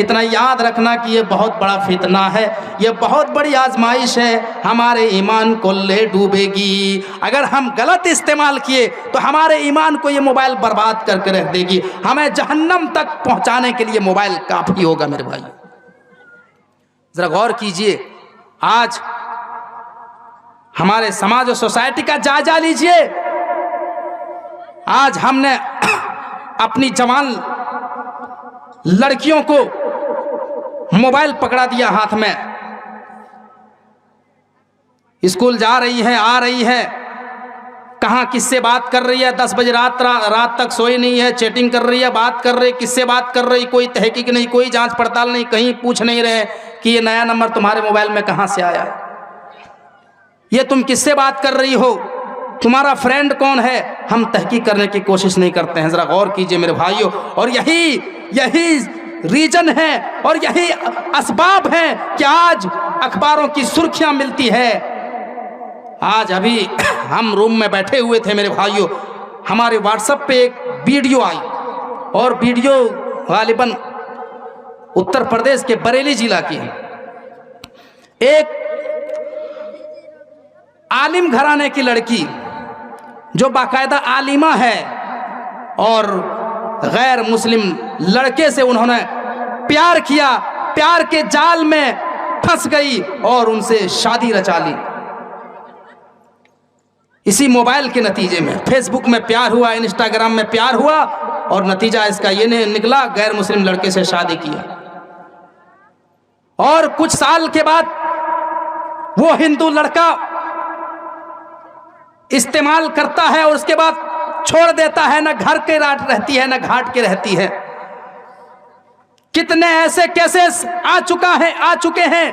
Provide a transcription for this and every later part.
इतना याद रखना कि ये बहुत बड़ा फितना है, ये बहुत बड़ी आजमाइश है, हमारे ईमान को ले डूबेगी। अगर हम गलत इस्तेमाल किए तो हमारे ईमान को ये मोबाइल बर्बाद करके रख देगी, हमें जहन्नम तक पहुंचाने के लिए मोबाइल काफी होगा। मेरे भाई जरा गौर कीजिए, आज हमारे समाज और सोसाइटी का जायजा लीजिए। आज हमने अपनी जवान लड़कियों को मोबाइल पकड़ा दिया हाथ में, स्कूल जा रही है, आ रही है, कहां किससे बात कर रही है, 10 बजे रात तक सोई नहीं है, चैटिंग कर रही है, बात कर रही, किससे बात कर रही, कोई तहकीक नहीं, कोई जांच पड़ताल नहीं, कहीं पूछ नहीं रहे कि ये नया नंबर तुम्हारे मोबाइल में कहां से आया, ये तुम किससे बात कर रही हो, तुम्हारा फ्रेंड कौन है, हम तहकीक करने की कोशिश नहीं करते हैं। जरा गौर कीजिए मेरे भाइयों, और यही रीजन है और यही असबाब है कि आज अखबारों की सुर्खियां मिलती है। आज अभी हम रूम में बैठे हुए थे मेरे भाइयों, हमारे व्हाट्सएप पे एक वीडियो आई, और वीडियो गालिबन उत्तर प्रदेश के बरेली जिला की है। एक आलिम घराने की लड़की जो बाकायदा आलिमा है और गैर मुस्लिम लड़के से उन्होंने प्यार किया, प्यार के जाल में फंस गई और उनसे शादी रचा ली। इसी मोबाइल के नतीजे में फेसबुक में प्यार हुआ, इंस्टाग्राम में प्यार हुआ, और नतीजा इसका ये निकला गैर मुस्लिम लड़के से शादी किया। और कुछ साल के बाद वो हिंदू लड़का इस्तेमाल करता है और उसके बाद छोड़ देता है, ना घर के रहती है ना घाट के रहती है। कितने ऐसे केसेस आ चुके हैं।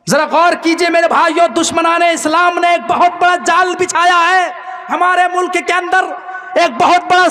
जरा गौर कीजिए मेरे भाइयों, दुश्मनाने इस्लाम ने एक बहुत बड़ा जाल बिछाया है हमारे मुल्क के अंदर। एक बहुत बड़ा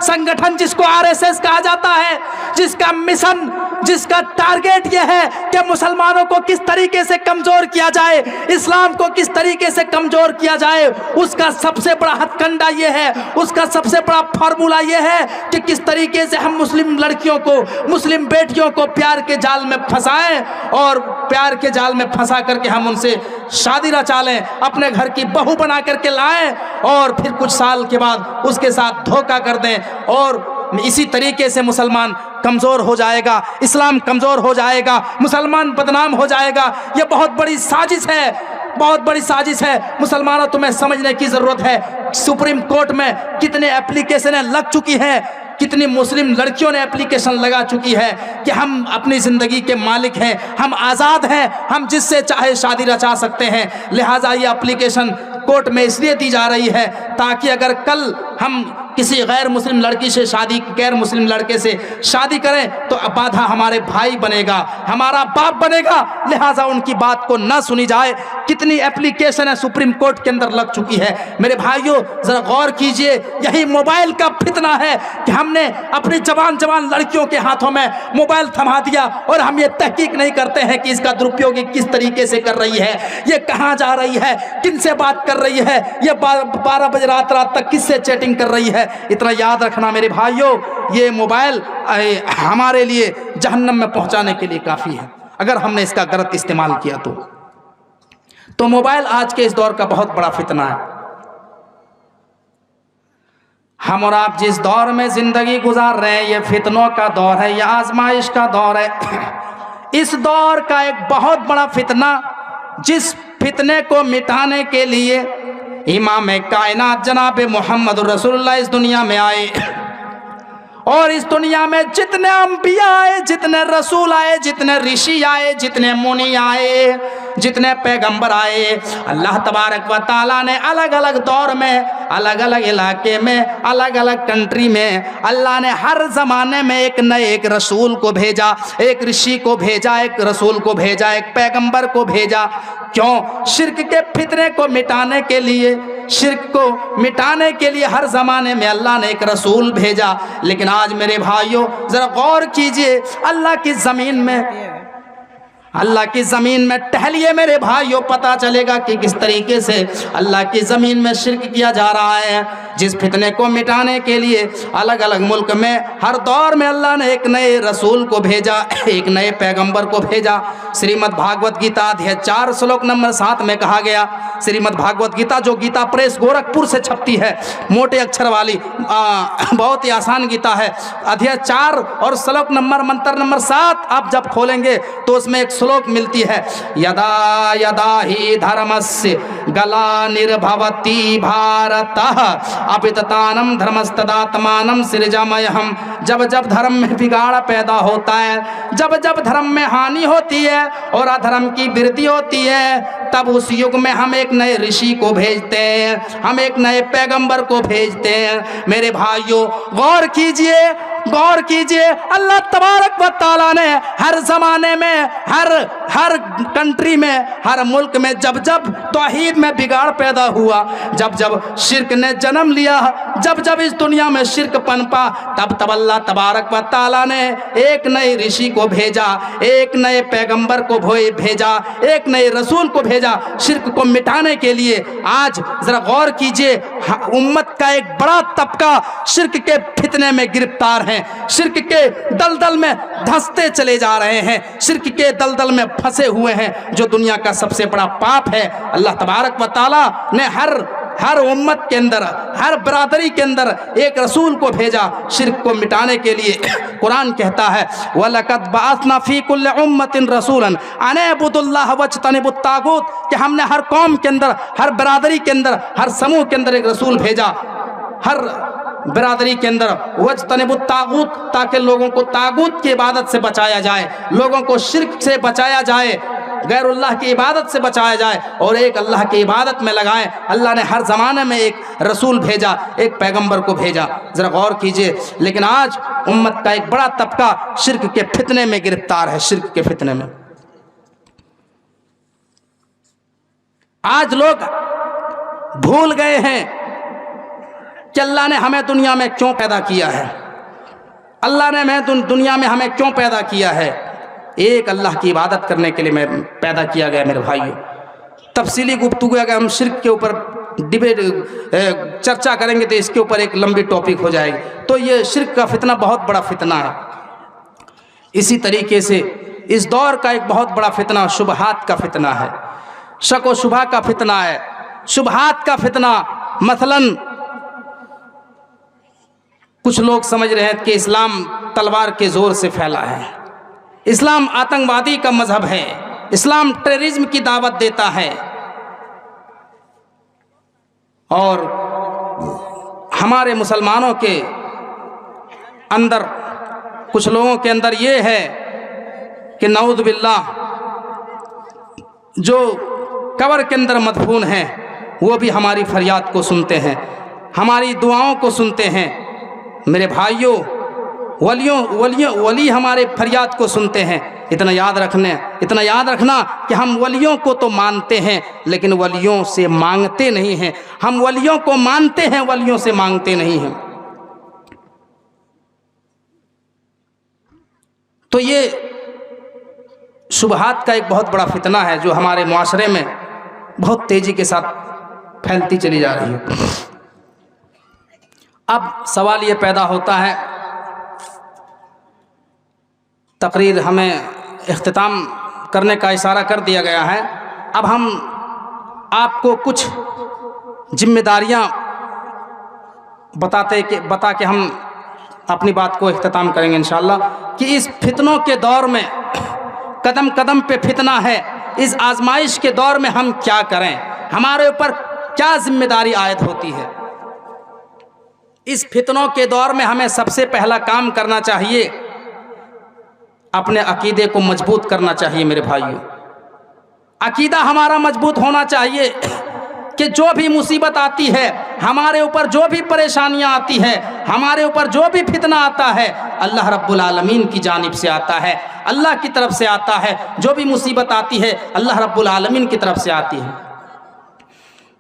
संगठन जिसको आरएसएस कहा जाता है, जिसका मिशन, जिसका टारगेट यह है कि मुसलमानों को किस तरीके से कमजोर किया जाए, इस्लाम को किस तरीके से कमजोर किया जाए, उसका सबसे बड़ा हथकंडा यह है, उसका सबसे बड़ा फार्मूला यह है कि किस तरीके से हम मुस्लिम लड़कियों को, मुस्लिम बेटियों को प्यार के जाल में फंसाएं, और प्यार के जाल में फंसा करके हम उनसे शादी रचा लें, अपने घर की बहू बना करके लाएं, और फिर कुछ साल के बाद उसके साथ धोखा कर दें। और इसी तरीके से मुसलमान कमजोर हो जाएगा, इस्लाम कमजोर हो जाएगा, मुसलमान बदनाम हो जाएगा। यह बहुत बड़ी साजिश है, बहुत बड़ी साजिश है। मुसलमानों, तुम्हें समझने की जरूरत है, सुप्रीम कोर्ट में कितने एप्लीकेशनें लग चुकी हैं, कितनी मुस्लिम लड़कियों ने एप्लीकेशन लगा चुकी है कि हम अपनी जिंदगी के मालिक हैं, हम आज़ाद हैं, हम जिससे चाहे शादी रचा सकते हैं। लिहाजा ये एप्लीकेशन कोर्ट में इसलिए दी जा रही है ताकि अगर कल हम किसी गैर मुस्लिम लड़की से गैर मुस्लिम लड़के से शादी करें तो बाधा हमारे भाई बनेगा, हमारा बाप बनेगा, लिहाजा उनकी बात को ना सुनी जाए। कितनी एप्लीकेशन है सुप्रीम कोर्ट के अंदर लग चुकी है। मेरे भाइयों जरा गौर कीजिए, यही मोबाइल का फितना है कि हमने अपनी जवान लड़कियों के हाथों में मोबाइल थमा दिया और हम ये तहकीक नहीं करते हैं कि इसका दुरुपयोग किस तरीके से कर रही है, ये कहाँ जा रही है, किन से बात कर रही है, ये 12 बजे रात तक किससे चैटिंग कर रही है। इतना याद रखना मेरे भाइयों, ये मोबाइल हमारे लिए जहन्नम में पहुंचाने के लिए काफी है अगर हमने इसका गलत इस्तेमाल किया तो मोबाइल आज के इस दौर का बहुत बड़ा फितना है। हम और आप जिस दौर में जिंदगी गुजार रहे हैं, ये फितनों का दौर है, ये आजमाइश का दौर है। इस दौर का एक बहुत बड़ा फितना, जिस फितने को मिटाने के लिए इमाम कायनात जनाब मोहम्मद रसूलुल्लाह इस दुनिया में आए, और इस दुनिया में जितने अंबिया आए, जितने रसूल आए, जितने ऋषि आए, जितने मुनि आए, जितने पैगंबर आए, अल्लाह तबारक व तआला ने अलग अलग दौर में, अलग अलग इलाके में, अलग अलग कंट्री में अल्लाह ने हर ज़माने में एक रसूल को भेजा, एक ऋषि को भेजा, एक रसूल को भेजा, एक पैगंबर को भेजा। क्यों? शिर्क के फितने को मिटाने के लिए, शिर्क को मिटाने के लिए हर ज़माने में अल्लाह ने एक रसूल भेजा। लेकिन आज मेरे भाइयों ज़रा गौर कीजिए, अल्लाह की ज़मीन में अल्लाह की ज़मीन में टहलिए मेरे भाइयों, पता चलेगा कि किस तरीके से अल्लाह की ज़मीन में शिर्क किया जा रहा है। जिस फितने को मिटाने के लिए अलग अलग मुल्क में हर दौर में अल्लाह ने एक नए रसूल को भेजा, एक नए पैगंबर को भेजा। श्रीमद् भागवत गीता अध्याय 4 श्लोक नंबर 7 में कहा गया, श्रीमद् भागवत गीता जो गीता प्रेस गोरखपुर से छपती है, मोटे अक्षर वाली बहुत ही आसान गीता है, अध्याय 4 और श्लोक नंबर मंत्र नंबर 7 आप जब खोलेंगे तो उसमें एक श्लोक मिलती है, यदा यदा ही धर्मस्य ग्लानिर्भवति भारतः अपिततानम धर्मस्तदात्मानम सृजामयहम्। जब जब धर्म में बिगाड़ पैदा होता है, जब जब धर्म में हानि होती है और अधर्म की वृद्धि होती है, तब उस युग में हम एक नए ऋषि को भेजते हैं, हम एक नए पैगंबर को भेजते हैं। मेरे भाइयों गौर कीजिए, गौर कीजिए, अल्लाह तबारक व तआला ने हर जमाने में, हर कंट्री में, हर मुल्क में जब जब तौहीद में बिगाड़ पैदा हुआ, जब जब शिर्क ने जन्म लिया, जब जब इस दुनिया में शिर्क पनपा, तब तब अल्लाह तबारक व तआला ने एक नए ऋषि को भेजा, एक नए पैगंबर को भेजा, एक नए रसूल को भेजा शिर्क को मिटाने के लिए। आज जरा गौर कीजिए, उम्मत का एक बड़ा तबका शिर्क के फितने में गिरफ्तार है, शिर्क के दलदल में धंसते चले जा रहे हैं, शिर्क के दलदल में फंसे हुए हैं, जो दुनिया का सबसे बड़ा पाप है। अल्लाह तबारक व तआला ने हर उम्मत के अंदर, हर बरादरी के अंदर एक रसूल को भेजा शिर्क को मिटाने के लिए। कुरान कहता है, वलक़द बअसना फ़ी कुल्लि उम्मतिन रसूलन अन इअ्बुदुल्लाह वज्तनिबुत तागूत, कि हमने हर कौम के अंदर, हर बरादरी के अंदर, हर समूह के अंदर एक रसूल भेजा, हर बरादरी के अंदर वज्तनिबुत तागूत, ताकि लोगों को तागूत की इबादत से बचाया जाए, लोगों को शिर्क से बचाया जाए, गैरुल्लाह की इबादत से बचाया जाए और एक अल्लाह की इबादत में लगाएं। अल्लाह ने हर ज़माने में एक रसूल भेजा, एक पैगंबर को भेजा। ज़रा गौर कीजिए, लेकिन आज उम्मत का एक बड़ा तबका शिर्क के फितने में गिरफ्तार है, शिर्क के फितने में। आज लोग भूल गए हैं कि अल्लाह ने हमें दुनिया में क्यों पैदा किया है, अल्लाह ने हमें दुनिया में हमें क्यों पैदा किया है। एक अल्लाह की इबादत करने के लिए मैं पैदा किया गया। मेरे भाइयों, तफसीली गुफ्तगू अगर हम शिर्क के ऊपर डिबेट चर्चा करेंगे तो इसके ऊपर एक लंबी टॉपिक हो जाएगी। तो ये शिर्क का फितना बहुत बड़ा फितना है। इसी तरीके से इस दौर का एक बहुत बड़ा फितना शुबहात का फितना है, शक व शुबहा का फितना है। शुबहात का फितना मसलन कुछ लोग समझ रहे हैं कि इस्लाम तलवार के जोर से फैला है, इस्लाम आतंकवादी का मजहब है, इस्लाम टेररिज्म की दावत देता है। और हमारे मुसलमानों के अंदर, कुछ लोगों के अंदर ये है कि नऊज़ बिल्लाह जो कब्र के अंदर मदफून हैं वो भी हमारी फरियाद को सुनते हैं, हमारी दुआओं को सुनते हैं। मेरे भाइयों, वली हमारे फरियाद को सुनते हैं। इतना याद रखना कि हम वलियों को तो मानते हैं लेकिन वलियों से मांगते नहीं हैं। हम वलियों को मानते हैं, वलियों से मांगते नहीं हैं। तो ये शुबहात का एक बहुत बड़ा फितना है जो हमारे मुआशरे में बहुत तेजी के साथ फैलती चली जा रही है। अब सवाल ये पैदा होता है, तकरीर हमें इख्तिताम करने का इशारा कर दिया गया है, अब हम आपको कुछ जिम्मेदारियां बता के हम अपनी बात को इख्तिताम करेंगे इंशाअल्लाह, कि इस फितनों के दौर में कदम कदम पे फितना है। इस आजमाइश के दौर में हम क्या करें, हमारे ऊपर क्या जिम्मेदारी आयद होती है। इस फितनों के दौर में हमें सबसे पहला काम करना चाहिए, अपने अकीदे को मजबूत करना चाहिए। मेरे भाइयों, अकीदा हमारा मजबूत होना चाहिए कि जो भी मुसीबत आती है, हमारे ऊपर जो भी परेशानियां आती है, हमारे ऊपर जो भी फितना आता है, अल्लाह रब्बुल आलमीन की जानिब से आता है, अल्लाह की तरफ से आता है। जो भी मुसीबत आती है अल्लाह रब्बुल आलमीन की तरफ से आती है।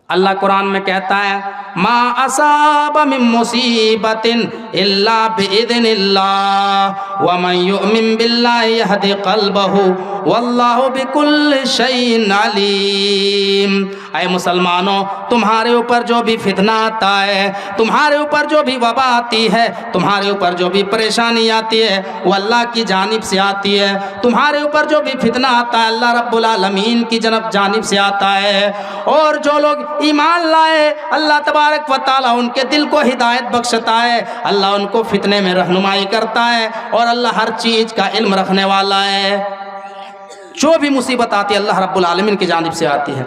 अल्लाह कुरान में कहता है, मा असाब मिन मुसीबतिन इल्ला बिइज़्निल्लाह व मन युमिन बिल्लाहि यहदि क़ल्बहु वल्लाहु बिकुल्लि शैइन अलीम। ऐ मुसलमानों, तुम्हारे ऊपर जो भी फितना आता है, तुम्हारे ऊपर जो भी वबा आती है, तुम्हारे ऊपर जो भी परेशानी आती है, वो अल्लाह की जानिब से आती है। तुम्हारे ऊपर जो भी फितना आता है, अल्लाह रब्बुल आलमीन की जानिब से आता है। और जो लोग ईमान लाए, अल्लाह तबारक व तआला उनके दिल को हिदायत बख्शता है, अल्लाह उनको फितने में रहनुमाई करता है, और अल्लाह हर चीज़ का इल्म रखने वाला है। जो भी मुसीबत आती है अल्लाह रब्बुल आलमीन की जानिब से आती है।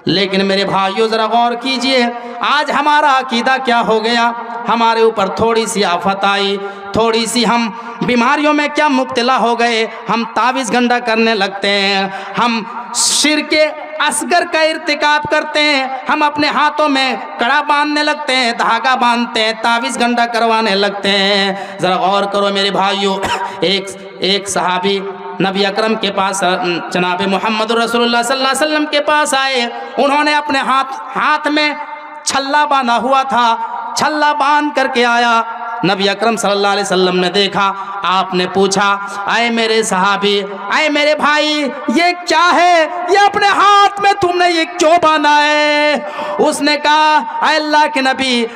लेकिन मेरे भाइयों, ज़रा गौर कीजिए, आज हमारा अकीदा क्या हो गया। हमारे ऊपर थोड़ी सी आफत आई, थोड़ी सी हम बीमारियों में क्या मुब्तला हो गए, हम तावीज़ गंडा करने लगते हैं, हम शिर्के असगर का इर्तिकाब करते हैं, हम अपने हाथों में कड़ा बांधने लगते हैं, धागा बांधते हैं, तावीज़ गंडा करवाने लगते हैं। ज़रा गौर करो मेरे भाइयों, एक सहाबी नबी अकरम के पास, जनाब मोहम्मद रसूलुल्लाह सल्लल्लाहु अलैहि वसल्लम के पास आए। उन्होंने अपने हाथ में छल्ला बांधा हुआ था, छल्ला बांध करके आया। नबी अकरम सल्लल्लाहु अलैहि वसल्लम ने देखा, आपने पूछा, आए मेरे सहाबी, आए मेरे भाई, ये क्या है, ये अपने हाथ में तुमने ये क्यों बांधा है। उसने कहा, अल्लाह के नबी,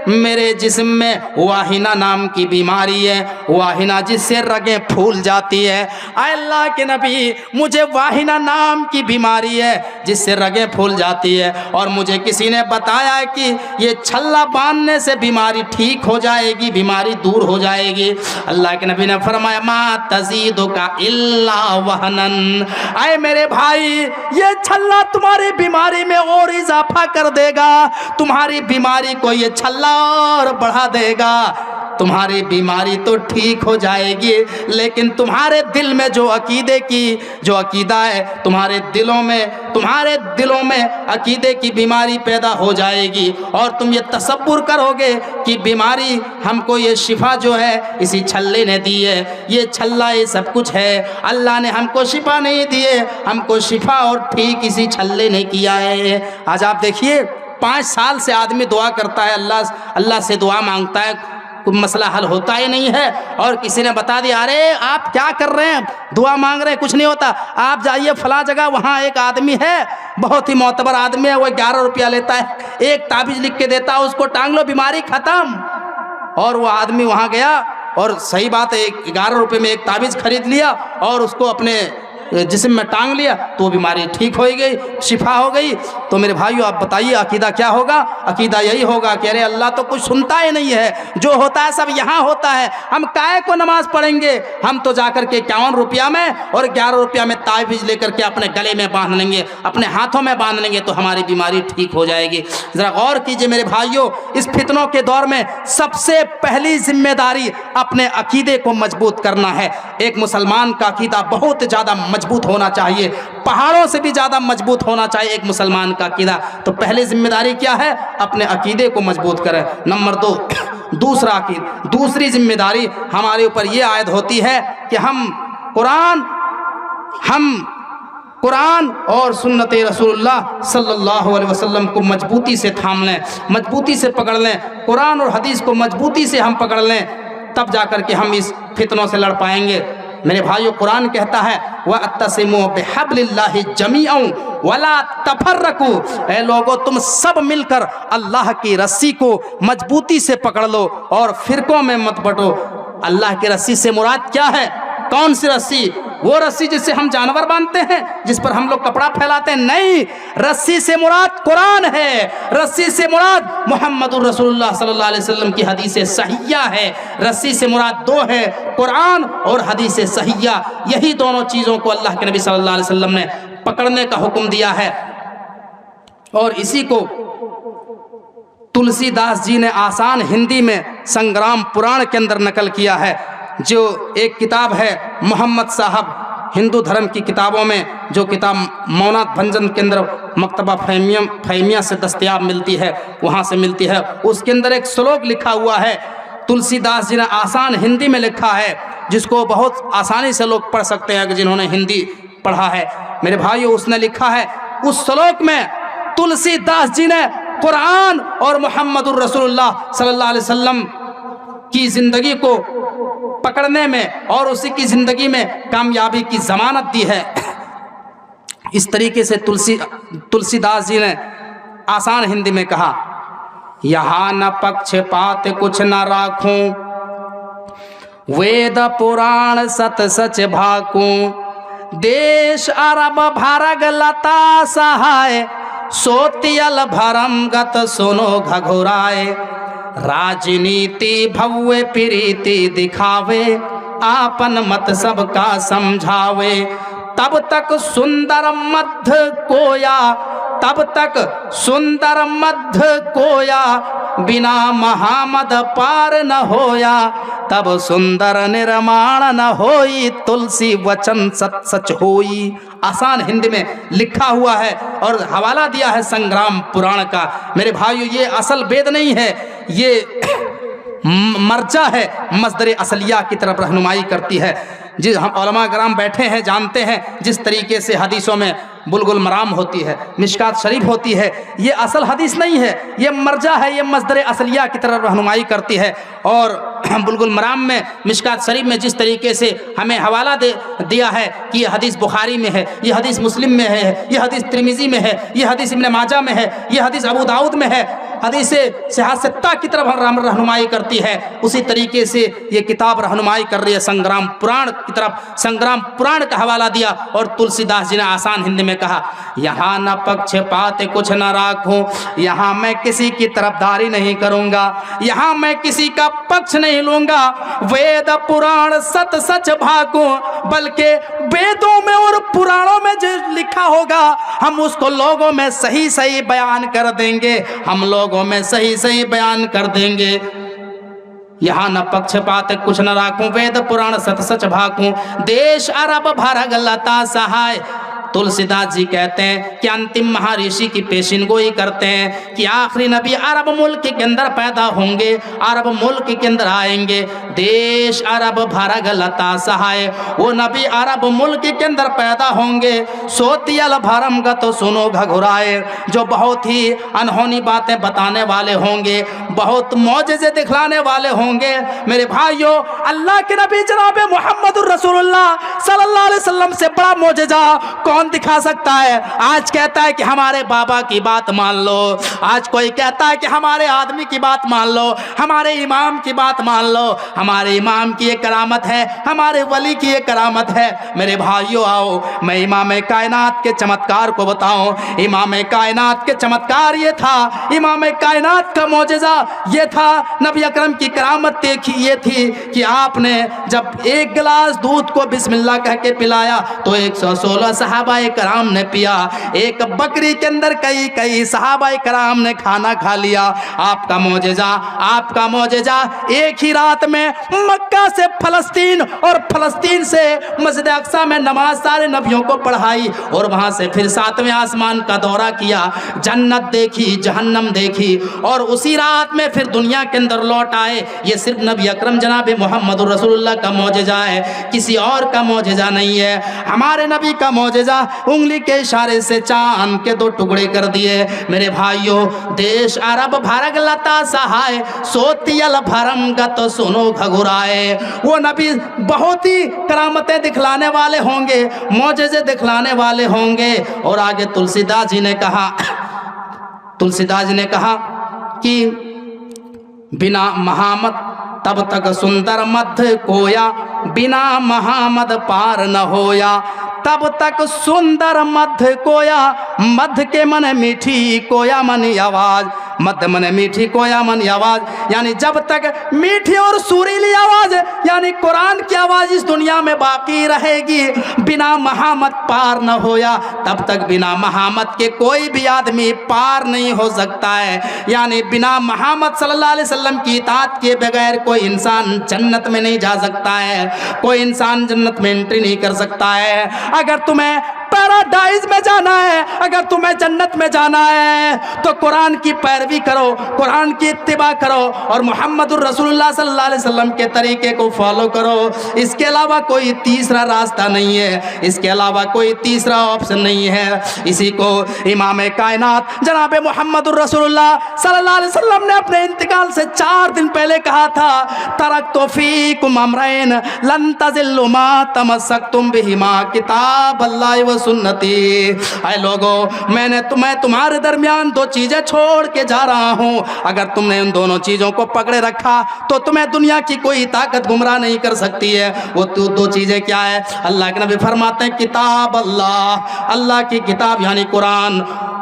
मेरे जिस्म में वाहिना नाम की बीमारी है, वाहिना जिससे रगें फूल जाती है। अल्लाह के नबी, मुझे वाहिना नाम की बीमारी है जिससे रगें फूल जाती है, और मुझे किसी ने बताया कि ये छल्ला बांधने से बीमारी ठीक हो जाएगी, बीमारी दूर हो जाएगी। अल्लाह के नबी ने फरमाया, मा तज़ीदुका इल्ला वहनन। आए मेरे भाई, ये छल्ला तुम्हारी बीमारी में और इजाफा कर देगा, तुम्हारी बीमारी को ये छल्ला और बढ़ा देगा। तुम्हारी बीमारी तो ठीक हो जाएगी, लेकिन तुम्हारे दिल में जो अकीदा है, तुम्हारे दिलों में अकीदे की बीमारी पैदा हो जाएगी, और तुम ये तसव्वुर करोगे कि बीमारी हमको, ये शिफा जो है इसी छल्ले ने दी है, ये छल्ला ये सब कुछ है। अल्लाह ने हमको शिफा नहीं दी है, हमको शिफा और ठीक इसी छल्ले ने किया है। आज आप देखिए, 5 साल से आदमी दुआ करता है, अल्लाह से दुआ मांगता है, कोई मसला हल होता ही नहीं है, और किसी ने बता दिया, अरे आप क्या कर रहे हैं, दुआ मांग रहे हैं, कुछ नहीं होता, आप जाइए फला जगह, वहाँ एक आदमी है, बहुत ही मोतबर आदमी है, वो 11 रुपया लेता है, एक ताबीज़ लिख के देता है, उसको टांग लो, बीमारी ख़त्म। और वो आदमी वहाँ गया, और सही बात है, 11 रुपये में एक ताबीज़ खरीद लिया, और उसको अपने जिस्म में टांग लिया, तो बीमारी ठीक हो गई, शिफा हो गई। तो मेरे भाइयों, आप बताइए अकीदा क्या होगा। अकीदा यही होगा कि अरे अल्लाह तो कुछ सुनता ही नहीं है, जो होता है सब यहाँ होता है, हम काहे को नमाज पढ़ेंगे, हम तो जाकर के 51 रुपया में और 11 रुपया में ताबीज़ लेकर के अपने गले में बांध लेंगे, अपने हाथों में बांध लेंगे, तो हमारी बीमारी ठीक हो जाएगी। ज़रा गौर कीजिए मेरे भाइयों, इस फितनों के दौर में सबसे पहली जिम्मेदारी अपने अकीदे को मजबूत करना है। एक मुसलमान का अकीदा बहुत ज़्यादा मजबूत होना चाहिए, पहाड़ों से भी ज़्यादा मजबूत होना चाहिए एक मुसलमान का अकीदा। तो पहली जिम्मेदारी क्या है, अपने अकीदे को मजबूत करें। नंबर 2, दूसरी जिम्मेदारी हमारे ऊपर ये आयद होती है कि हम कुरान और सुन्नत रसूलुल्लाह सल्लल्लाहु अलैहि वसल्लम को मजबूती से थाम लें, मजबूती से पकड़ लें, कुरान और हदीस को मजबूती से हम पकड़ लें, तब जाकर के हम इस फितनों से लड़ पाएंगे। मेरे भाइयों, कुरान कहता है, वअतसिमू बिहब्लिल्लाहि जमीअन वला तफर्रकू, ऐ लोगों तुम सब मिलकर अल्लाह की रस्सी को मजबूती से पकड़ लो और फिरकों में मत बंटो। अल्लाह की रस्सी से मुराद क्या है, कौन सी रस्सी? वो रस्सी जिससे हम जानवर बांधते हैं, जिस पर हम लोग कपड़ा फैलाते हैं? नहीं, रस्सी से मुराद कुरान है, रस्सी से मुराद मोहम्मदुर रसूलुल्लाह सल्लल्लाहु अलैहि वसल्लम की हदीस सहिया है। रस्सी से मुराद 2 है, कुरान और हदीस सहिया। यही दोनों चीज़ों को अल्लाह के नबी सल्लल्लाहु अलैहि वसल्लम ने पकड़ने का हुक्म दिया है, और इसी को तुलसीदास जी ने आसान हिंदी में संग्राम पुराण के अंदर नकल किया है, जो एक किताब है मोहम्मद साहब हिंदू धर्म की किताबों में, जो किताब मौनाथ भंजन के अंदर मकतबा फहमिया से दस्तयाब मिलती है, वहाँ से मिलती है। उसके अंदर एक श्लोक लिखा हुआ है, तुलसीदास जी ने आसान हिंदी में लिखा है, जिसको बहुत आसानी से लोग पढ़ सकते हैं जिन्होंने हिंदी पढ़ा है। मेरे भाइयों, उसने लिखा है, उस श्लोक में तुलसीदास जी ने कुरान और मोहम्मदुर रसूलुल्लाह सल्लल्लाहु अलैहि वसल्लम की जिंदगी को पकड़ने में और उसी की जिंदगी में कामयाबी की जमानत दी है। इस तरीके से तुलसीदास जी ने आसान हिंदी में कहा, यहाँ न पक्षपात कुछ न राखूं, वेद पुराण सत सच भाकूं, देश अरब भरग लता सहाय, सोतियल भरम गत सुनो घघुराए, राजनीति भव्य प्रीति दिखावे, आपन मत सबका समझावे, तब तक सुंदर मध्य कोया, तब तक सुंदर मध्य कोया, बिना महामद पार न होया, तब सुंदर निर्माण न होई, तुलसी वचन सत सच होई। आसान हिंदी में लिखा हुआ है और हवाला दिया है संग्राम पुराण का। मेरे भाइयों, ये असल वेद नहीं है, ये मर्जा है, मस्दर असलिया की तरफ रहनुमाई करती है। जिस हम उलमा कराम बैठे हैं जानते हैं, जिस तरीके से हदीसों में बुलगुल मराम होती है, मिशकात शरीफ होती है, ये असल हदीस नहीं है, ये मर्जा है, ये मस्दर असलिया की तरफ रहनुमाई करती है। और बुलगुल मराम में, मिशकात शरीफ में जिस तरीके से हमें हवाला दिया है कि ये हदीस बुखारी में है, ये हदीस मुस्लिम में है, ये हदीस तिरमिजी में है, ये हदीस इब्न माजा में है, ये हदीस अबू दाऊद में है, हदीस सिहासत्ता की तरफ रहनुमाई करती है, उसी तरीके से ये किताब रहनुमाई कर रही है संग्राम पुराण की तरफ। संग्राम पुराण का हवाला दिया और तुलसीदास जी ने आसान हिंदी में कहा, यहाँ न पक्षपात कुछ न राखूं, यहाँ मैं किसी की तरफदारी नहीं करूंगा, यहाँ मैं किसी का पक्ष नहीं लूंगा, वेद पुराण सत सच भाकूं, बल्कि वेदों में और पुराणों में जो लिखा होगा हम उसको लोगों में सही सही बयान कर देंगे, हम लोगों में सही सही बयान कर देंगे। यहाँ न पक्षपात कुछ न राखूं, वेद पुराण सत सच भाकूं, देश अरब भरग लता सहाय। तुलसीदास जी कहते हैं कि अंतिम महाऋषि की पेशिनगोई करते हैं कि आखिरी नबी अरब मुल्क के अंदर पैदा होंगे, अरब मुल्क के अंदर आएंगे, देश अरब भरग लता सहाय, वो नबी अरब मुल्क के अंदर पैदा होंगे, सोतियल भरम का तो सुनो घघुराए, जो बहुत ही अनहोनी बातें बताने वाले होंगे, बहुत मौजज़े दिखलाने वाले होंगे। मेरे भाइयों, अल्लाह के नबी जनाब मोहम्मदुर रसूलुल्लाह सल्लल्लाहु अलैहि वसल्लम से बड़ा मौजज़ा कौन दिखा सकता है? आज कहता है कि हमारे बाबा की बात मान लो, आज कोई कहता है कि हमारे आदमी की बात मान लो, हमारे इमाम की बात मान लो, हमारे इमाम की एक करामत है, हमारे वली की एक करामत है। मेरे भाइयों, आओ मैं इमाम कायनात के चमत्कार को बताऊं। इमाम कायनात के चमत्कार ये था, इमाम कायनात का मौजज़ा ये था, नबी अकरम की करामत देखी ये थी कि आपने जब एक गिलास दूध को बिस्मिल्लाह कह के पिलाया तो 116 सहाबाए कराम ने पिया, एक बकरी के अंदर कई कई सहाबाए कराम ने खाना खा लिया। आपका मौजज़ा, आपका मौजज़ा एक ही रात में मक्का से फलस्तीन और फलस्तीन से मस्जिद अक्सा में नमाज सारे नबियों को पढ़ाई और वहां से फिर 7वें आसमान का दौरा किया, जन्नत देखी, जहन्नम देखी और उसी रात में फिर दुनिया के अंदर लौट आए। ये सिर्फ नबी अकरम जनाब मोहम्मद रसूलुल्लाह का मौजज़ा है, किसी और का मौजज़ा नहीं है। हमारे नबी का मौजज़ा उंगली के इशारे से चांद के 2 टुकड़े कर दिए। मेरे भाइयों, देश अरब भरग लता सहाय, सोतियल भरम गत सुनो घघुराए। वो नबी बहुत ही करामतें दिखलाने वाले होंगे, मौजज़े दिखलाने वाले होंगे। और आगे तुलसीदास जी ने कहा, तुलसीदास जी ने कहा कि बिना महामद तब तक सुंदर मध्य कोया, बिना महामद पार न होया, तब तक सुंदर मध्य कोया, मध्य के मन मीठी कोया मन आवाज, मध्य मन मीठी कोया मन आवाज। यानी जब तक मीठी और सुरीली आवाज यानी कुरान की आवाज इस दुनिया में बाकी रहेगी, बिना महामत पार न होया, तब तक बिना महामत के कोई भी आदमी पार नहीं हो सकता है। यानी बिना महामत सल्लल्लाहु अलैहि वसल्लम की इताअत के बगैर कोई इंसान जन्नत में नहीं जा सकता है, कोई इंसान जन्नत में एंट्री नहीं कर सकता है। अगर तुम्हें पैराडाइज में जाना है, अगर तुम्हें जन्नत में जाना है तो कुरान की पैरवी करो, कुरान की इत्तिबा करो और मुहम्मदुर रसूलुल्लाह सल्लल्लाहु अलैहि वसल्लम के तरीके को फॉलो करो। इसके अलावा कोई तीसरा रास्ता नहीं है, इसके अलावा कोई तीसरा ऑप्शन नहीं है। इसी को इमाम कायनात जनाब मुहम्मदुर रसूलुल्लाह सल्लल्लाहु अलैहि वसल्लम ने अपने इंतकाल से 4 दिन पहले कहा था, तरक्तु फीकुम अमरैन लन तज़िल्लु मा तमस्सक्तुम बिहिमा किताबल्लाहि व सुन्नती। ऐ लोगों, मैं तुम्हारे दरमियान 2 चीजें छोड़ के जा रहा हूं, अगर तुमने उन दोनों चीजों को पकड़े रखा तो तुम्हें दुनिया की कोई ताकत गुमराह नहीं कर सकती है। वो 2 चीजें क्या है? अल्लाह के नबी फरमाते हैं किताब अल्लाह, अल्लाह की किताब यानी कुरान,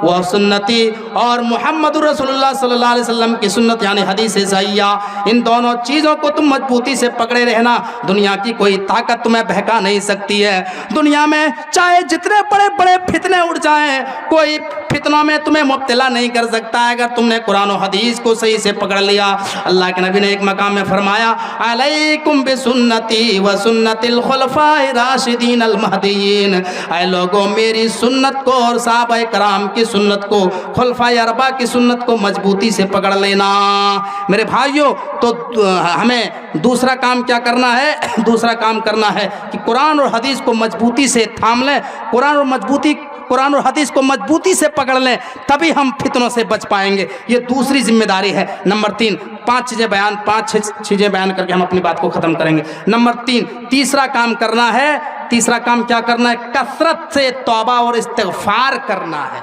व सुन्नती और मुहम्मदुर रसूलुल्लाह सल्लल्लाहु अलैहि वसल्लम की सुन्नत यानी हदीस सहिया। इन दोनों चीज़ों को तुम मजबूती से पकड़े रहना, दुनिया की कोई ताकत तुम्हें बहका नहीं सकती है। दुनिया में चाहे जितने बड़े बड़े फितने उड़ जाएं, कोई फितनों में तुम्हें मुब्तला नहीं कर सकता है अगर तुमने कुरान और हदीस को सही से पकड़ लिया। अल्लाह के नबी ने एक मकाम में फरमाया, अलैकुम बिसुन्नती व सुन्नतिल खुलफाए राशिदीन अल महदीयीन। ऐ लोगों, मेरी सुन्नत को और सहाबाए कराम की सुन्नत को, खुलफाए अरबा की सुन्नत को मजबूती से पकड़ लेना। मेरे भाइयों, तो हमें दूसरा काम क्या करना है? दूसरा काम करना है कि कुरान और हदीस को मजबूती से थाम लें, कुरान और हदीस को मजबूती से पकड़ लें, तभी हम फितनों से बच पाएंगे। ये दूसरी जिम्मेदारी है। नंबर 3, 5 चीज़ें बयान करके हम अपनी बात को ख़त्म करेंगे। नंबर 3, तीसरा काम करना है। तीसरा काम क्या करना है? कसरत से तौबा और इस्तिग़फ़ार करना है।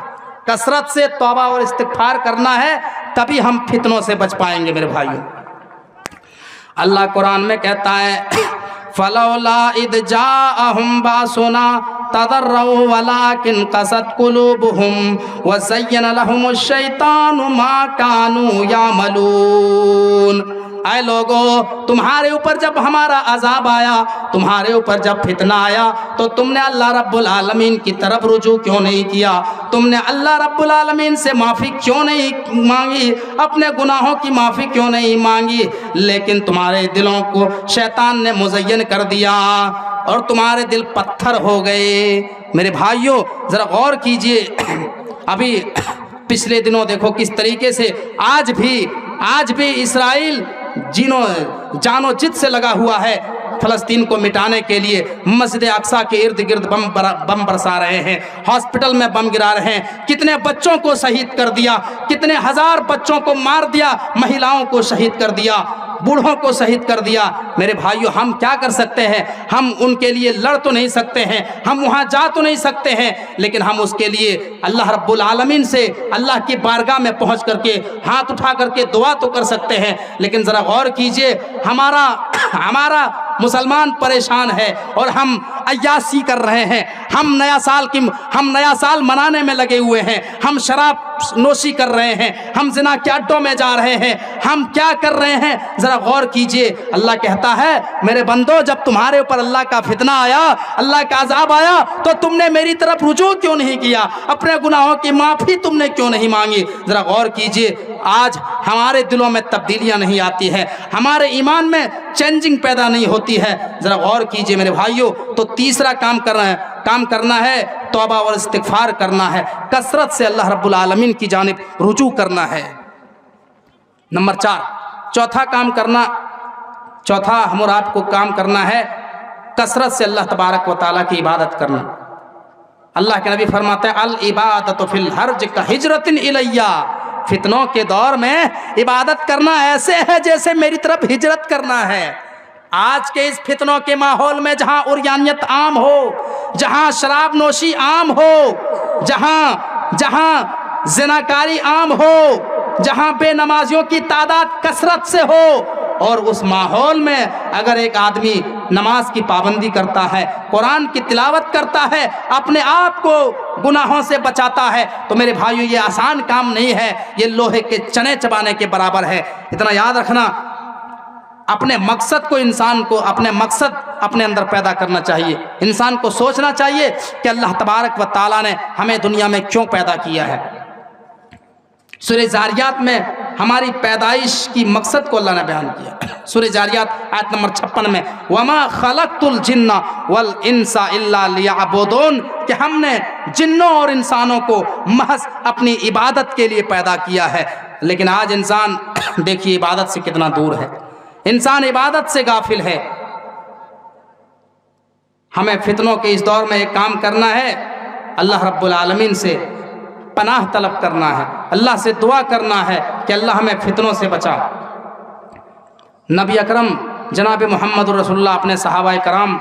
कसरत से तौबा और इस्तिग़फ़ार करना है, तभी हम फितनों से बच पाएंगे। मेरे भाइयों, अल्लाह कुरान में कहता है, फलौला इद जाअहुम बासुना तदर्रऊ वलाकिन क़सत कुलूबुहुम व ज़य्यन लहुमुश शैतानु मा कानू यामलून। ऐ लोगों, तुम्हारे ऊपर जब हमारा अजाब आया, तुम्हारे ऊपर जब फितना आया, तो तुमने अल्लाह रब्बुल आलमीन की तरफ रुजू क्यों नहीं किया? तुमने अल्लाह रब्बुल आलमीन से माफ़ी क्यों नहीं मांगी? अपने गुनाहों की माफ़ी क्यों नहीं मांगी? लेकिन तुम्हारे दिलों को शैतान ने मुज़य्यन कर दिया और तुम्हारे दिल पत्थर हो गए। मेरे भाइयों, ज़रा गौर कीजिए, अभी पिछले दिनों देखो किस तरीके से आज भी इसराइल जानो जिद से लगा हुआ है फ़लस्तीन को मिटाने के लिए। मस्जिद अक्सा के इर्द गिर्द बम बरसा रहे हैं, हॉस्पिटल में बम गिरा रहे हैं, कितने बच्चों को शहीद कर दिया, कितने हजार बच्चों को मार दिया, महिलाओं को शहीद कर दिया, बूढ़ों को शहीद कर दिया। मेरे भाइयों, हम क्या कर सकते हैं? हम उनके लिए लड़ तो नहीं सकते हैं, हम वहाँ जा तो नहीं सकते हैं, लेकिन हम उसके लिए अल्लाह रब्बुल आलमीन से अल्लाह की बारगाह में पहुँच करके हाथ उठा करके दुआ तो कर सकते हैं। लेकिन ज़रा गौर कीजिए, हमारा मुसलमान परेशान है और हम अय्यासी कर रहे हैं, हम नया साल मनाने में लगे हुए हैं, हम शराब नोशी कर रहे हैं, हम ज़िना के अड्डों में जा रहे हैं, हम क्या कर रहे हैं? ज़रा गौर कीजिए। अल्लाह कहता है, मेरे बंदो, जब तुम्हारे ऊपर अल्लाह का फितना आया, अल्लाह का अज़ाब आया, तो तुमने मेरी तरफ रुजू क्यों नहीं किया? अपने गुनाहों की माफ़ी तुमने क्यों नहीं मांगी? ज़रा गौर कीजिए, आज हमारे दिलों में तब्दीलियाँ नहीं आती है, हमारे ईमान में चेंजिंग पैदा नहीं होती है। ज़रा गौर कीजिए मेरे भाइयों, तो तीसरा काम करना है तौबा और इस्तिग़फ़ार करना है, कसरत से अल्लाह रब्बुल आलमीन की जानिब रुजू करना है। नंबर 4, चौथा हम और आपको काम करना है कसरत से अल्लाह तबारक व तआला की इबादत करना। अल्लाह के नबी फरमाते हैं, अल इबादतु फिल हर्ज का हिजरतिन इलैया। फितनों के दौर में इबादत करना ऐसे है जैसे मेरी तरफ हिजरत करना है। आज के इस फितनों के माहौल में, जहां उर्यानियत आम हो, जहां शराब नोशी आम हो, जहां ज़िनाकारी आम हो, जहां बेनमाजियों की तादाद कसरत से हो, और उस माहौल में अगर एक आदमी नमाज की पाबंदी करता है, कुरान की तिलावत करता है, अपने आप को गुनाहों से बचाता है, तो मेरे भाइयों, ये आसान काम नहीं है, ये लोहे के चने चबाने के बराबर है। इतना याद रखना, अपने मकसद अपने अंदर पैदा करना चाहिए। इंसान को सोचना चाहिए कि अल्लाह तबारक व तआला ने हमें दुनिया में क्यों पैदा किया है। सूरह ज़ारियात में हमारी पैदाइश की मकसद को अल्लाह ने बयान किया। सूरह जारियात आयत नंबर 56 में वमा खलक़तुल जिन्ना वल इंसा इल्ला लियअबुदून, कि हमने जिन्नों और इंसानों को महज अपनी इबादत के लिए पैदा किया है। लेकिन आज इंसान देखिए इबादत से कितना दूर है, इंसान इबादत से गाफिल है। हमें फितनों के इस दौर में एक काम करना है, अल्लाह रब्बुल आलमीन से पनाह तलब करना है, अल्लाह से दुआ करना है कि अल्लाह हमें फितनों से बचा। नबी अकरम जनाब मोहम्मद रसूलुल्लाह अपने सहाबाए कराम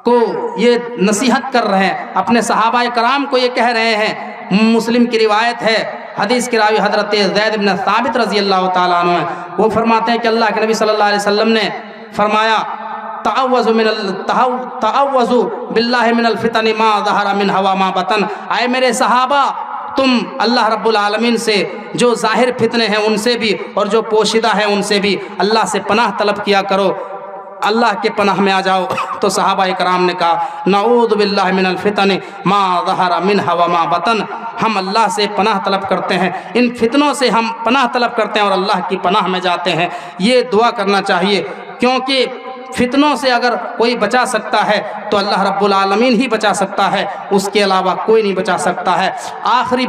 को ये नसीहत कर रहे हैं, अपने सहाबाए कराम को ये कह रहे हैं। मुस्लिम की रिवायत है, हदीस के रावी हज़रत ज़ैद इब्न साबित रज़ी अल्लाह तआला अन्हु हैं। वो फरमाते हैं कि अल्लाह के नबी सल्लल्लाहु अलैहि वसल्लम ने फरमाया तअव्वज़ु बिल्लाहि मिनल फितनि मा ज़हरा मिनहा व मा बतन, आए मेरे सहाबा तुम अल्लाह रब्बुल आलमीन से जो ज़ाहिर फितने हैं उनसे भी और जो पोशीदा है उनसे भी अल्लाह से पनाह तलब किया करो, अल्लाह के पनाह में आ जाओ। तो सहाबा कराम ने कहा नऊज़ु बिल्लाहि मिनल फितनि मा ज़हरा मिनहा व मा बतन, हम अल्लाह से पनाह तलब करते हैं, इन फितनों से हम पनाह तलब करते हैं और अल्लाह की पनाह में जाते हैं। ये दुआ करना चाहिए, क्योंकि फितनों से अगर कोई बचा सकता है तो अल्लाह रब्बुल आलमीन ही बचा सकता है, उसके अलावा कोई नहीं बचा सकता है। आखिरी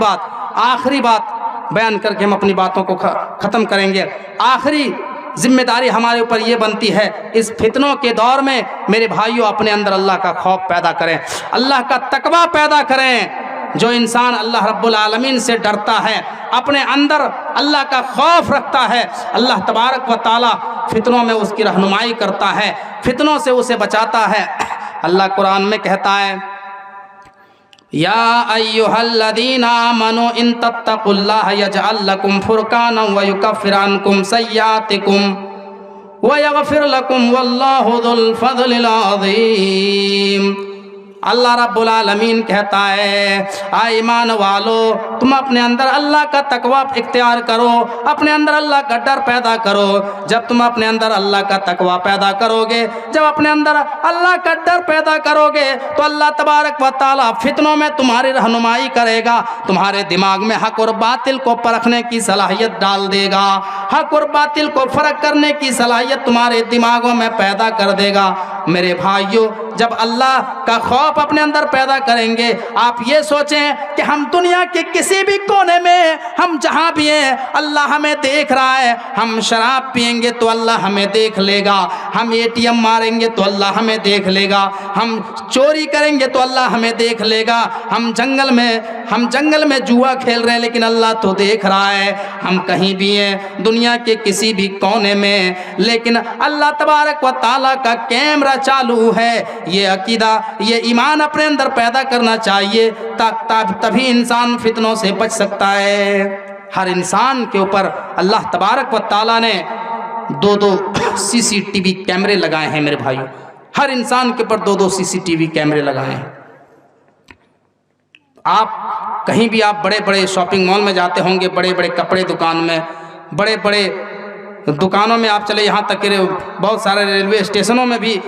बात बयान करके हम अपनी बातों को ख़त्म करेंगे। आखिरी जिम्मेदारी हमारे ऊपर ये बनती है, इस फितनों के दौर में मेरे भाइयों अपने अंदर अल्लाह का खौफ पैदा करें, अल्लाह का तकवा पैदा करें। जो इंसान अल्लाह रब्बुल आलमीन से डरता है, अपने अंदर अल्लाह का खौफ रखता है, अल्लाह तबारक व ताला फितनों में उसकी रहनुमाई करता है, फितनों से उसे बचाता है। अल्लाह कुरान में कहता है या अय्युहल्लज़ीना आमनू इन तत्तकुल्लाह यजअल लकुम फुरकानन व युकफ्फिर अन्कुम सय्यातिकुम व यगफिर लकुम वल्लाहु ज़ुल फ़ज़लिल अज़ीम। अल्लाह रब्बुल आलमीन कहता है आए ईमान वालो, तुम अपने अंदर अल्लाह का तकवा इख्तियार करो, अपने अंदर अल्लाह का डर पैदा करो। जब तुम अपने अंदर अल्लाह का तकवा पैदा करोगे, जब अपने अंदर अल्लाह का डर पैदा करोगे तो अल्लाह तबारक व तआला फितनों में तुम्हारी रहनुमाई करेगा, तुम्हारे दिमाग में हक और बातिल को परखने की सलाहियत डाल देगा, हक और बातिल को फर्क करने की सलाहियत तुम्हारे दिमागों में पैदा कर देगा। मेरे भाइयों, जब अल्लाह का खौफ अपने अंदर पैदा करेंगे, आप ये सोचें कि हम दुनिया के किसी भी कोने में, हम जहाँ भी हैं अल्लाह हमें देख रहा है। हम शराब पिएंगे तो अल्लाह हमें देख लेगा, हम ATM मारेंगे तो अल्लाह हमें देख लेगा, हम चोरी करेंगे तो अल्लाह हमें देख लेगा, हम जंगल में जुआ खेल रहे हैं लेकिन अल्लाह तो देख रहा है। हम कहीं भी हैं दुनिया के किसी भी कोने में, लेकिन अल्लाह तबारक व तआला का कैमरा चालू है। ये अकीदा, ये ईमान अपने अंदर पैदा करना चाहिए, तभी इंसान फितनों से बच सकता है। हर इंसान के ऊपर अल्लाह तबारक व तआला ने 2-2 CCTV कैमरे लगाए हैं। मेरे भाइयों, हर इंसान के ऊपर 2-2 CCTV कैमरे लगाए हैं। आप कहीं भी, आप बड़े बड़े शॉपिंग मॉल में जाते होंगे, बड़े बड़े कपड़े दुकान में, बड़े बड़े दुकानों में आप चले, यहाँ तक कि बहुत सारे रेलवे स्टेशनों में भी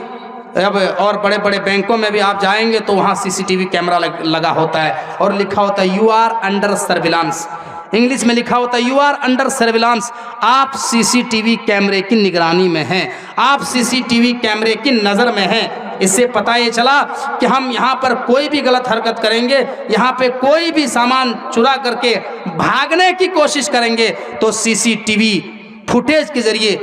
अब, और बड़े बड़े बैंकों में भी आप जाएंगे तो वहाँ CCTV कैमरा लगा होता है और लिखा होता है you are under surveillance. English में लिखा होता है यू आर अंडर सर्विलांस। आप CCTV कैमरे की निगरानी में हैं, आप CCTV कैमरे की नज़र में हैं। इससे पता ये चला कि हम यहाँ पर कोई भी गलत हरकत करेंगे, यहाँ पे कोई भी सामान चुरा करके भागने की कोशिश करेंगे तो CCTV फुटेज के जरिए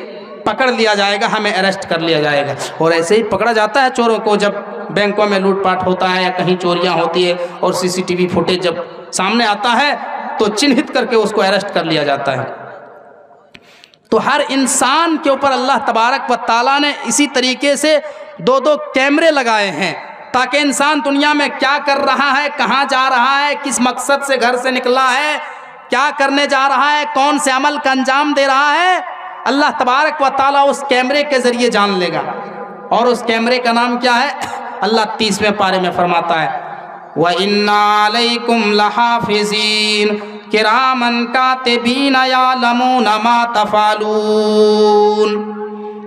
पकड़ लिया जाएगा, हमें अरेस्ट कर लिया जाएगा। और ऐसे ही पकड़ा जाता है चोरों को, जब बैंकों में लूटपाट होता है या कहीं चोरियां होती है और CCTV फुटेज जब सामने आता है तो चिन्हित करके उसको अरेस्ट कर लिया जाता है। तो हर इंसान के ऊपर अल्लाह तबारक व तआला ने इसी तरीके से 2-2 कैमरे लगाए हैं, ताकि इंसान दुनिया में क्या कर रहा है, कहाँ जा रहा है, किस मकसद से घर से निकला है, क्या करने जा रहा है, कौन से अमल का अंजाम दे रहा है, अल्लाह तबारक व तआला उस कैमरे के जरिए जान लेगा। और उस कैमरे का नाम क्या है? अल्लाह 30वें पारे में फरमाता है व इन्ना अलैकुम लहाफिज़ीन किरामन कातिबीन यालमून मा तफ़अलून।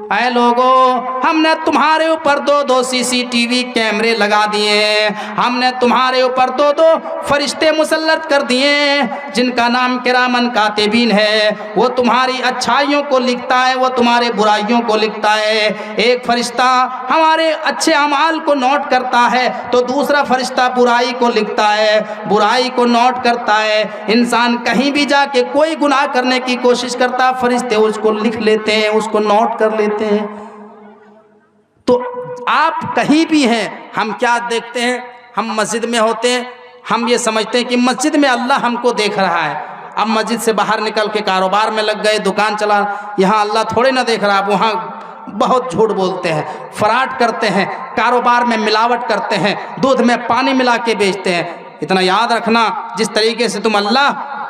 ऐ लोगों, हमने तुम्हारे ऊपर 2-2 CCTV कैमरे लगा दिए, हमने तुम्हारे ऊपर 2-2 फरिश्ते मुसल्लत कर दिए जिनका नाम किरामन कातिबीन है। वो तुम्हारी अच्छाइयों को लिखता है, वो तुम्हारे बुराइयों को लिखता है। एक फरिश्ता हमारे अच्छे अमाल को नोट करता है तो दूसरा फरिश्ता बुराई को लिखता है, बुराई को नोट करता है। इंसान कहीं भी जाके कोई गुनाह करने की कोशिश करता, फरिश्ते उसको लिख लेते हैं, उसको नोट कर लेते हैं। तो आप कहीं भी हैं, हम क्या देखते हैं, हम मस्जिद में होते हैं, हम ये समझते हैं कि मस्जिद में अल्लाह हमको देख रहा है। अब मस्जिद से बाहर निकल के कारोबार में लग गए, दुकान चला, यहाँ अल्लाह थोड़े ना देख रहा। आप वहाँ बहुत झूठ बोलते हैं, फ्रॉड करते हैं, कारोबार में मिलावट करते हैं, दूध में पानी मिला के बेचते हैं। इतना याद रखना, जिस तरीके से तुम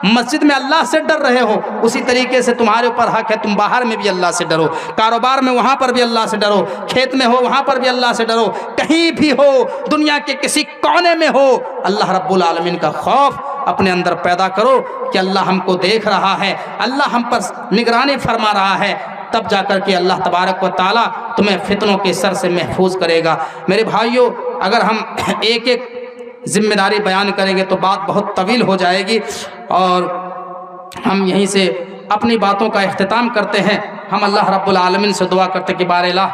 मस्जिद में अल्लाह से डर रहे हो, उसी तरीके से तुम्हारे ऊपर हक है तुम बाहर में भी अल्लाह से डरो, कारोबार में वहाँ पर भी अल्लाह से डरो, खेत में हो वहाँ पर भी अल्लाह से डरो, कहीं भी हो, दुनिया के किसी कोने में हो, अल्लाह रब्बुल आलमीन का खौफ अपने अंदर पैदा करो कि अल्लाह हमको देख रहा है, अल्लाह हम पर निगरानी फरमा रहा है। तब जाकर के अल्लाह तबारक व ताला तुम्हें फितनों के सर से महफूज करेगा। मेरे भाइयों, अगर हम एक एक जिम्मेदारी बयान करेंगे तो बात बहुत तवील हो जाएगी और हम यहीं से अपनी बातों का इख्तिताम करते हैं। हम अल्लाह रब्बुल आलमीन से दुआ करते कि बारेला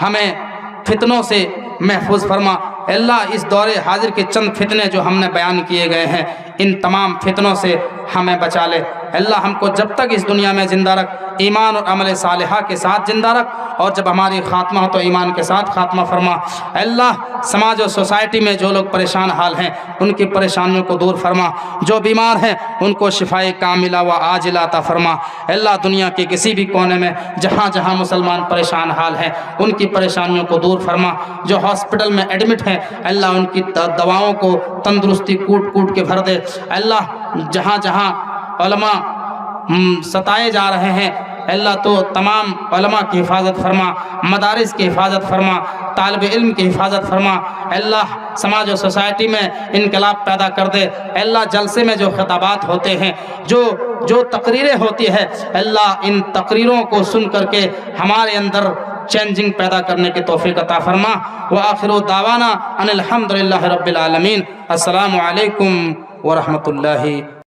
हमें फितनों से महफूज फरमा। अल्लाह इस दौरे हाजिर के चंद फितने जो हमने बयान किए गए हैं, इन तमाम फितनों से हमें बचा ले। अल्लाह हमको जब तक इस दुनिया में ज़िंदा रख, ईमान और अमल सालिहा के साथ ज़िंदा रख, और जब हमारी खात्मा हो तो ईमान के साथ खात्मा फरमा। अल्लाह समाज और सोसाइटी में जो लोग परेशान हाल हैं उनकी परेशानियों को दूर फरमा, जो बीमार हैं उनको शिफाए कामिला व आजिला अता फरमा। अल्लाह दुनिया के किसी भी कोने में जहाँ जहाँ मुसलमान परेशान हाल हैं उनकी परेशानियों को दूर फरमा। जो हॉस्पिटल में एडमिट हैं अल्लाह उनकी दवाओं को तंदुरुस्ती कूट कूट के भर दे। अल्लाह जहाँ जहाँ उलमा सताए जा रहे हैं अल्लाह तो तमाम उलमा की हिफाजत फरमा, मदारिस की हिफाजत फरमा, तालिब इल्म की हिफाजत फरमा। अल्लाह समाज और सोसाइटी में इनकलाब पैदा कर दे। अल्लाह जलसे में जो खिताबात होते हैं, जो तकरीरें होती है, अल्लाह इन तकरीरों को सुन करके हमारे अंदर चेंजिंग पैदा करने की तौफीक अता फरमा। व आखिरु दावाना अनिल हम्दुलिल्लाहि रब्बिल आलमीन। अस्सलामु अलैकुम व रहमतुल्लाहि।